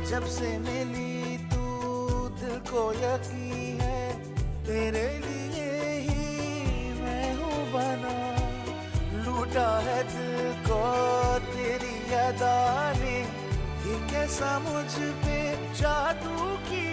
जब से मिली तू दिल को यकीन है तेरे लिए ही मैं हूँ बना। लूटा है दिल को तेरी अदा ने, ये कैसा मुझ पे जादू की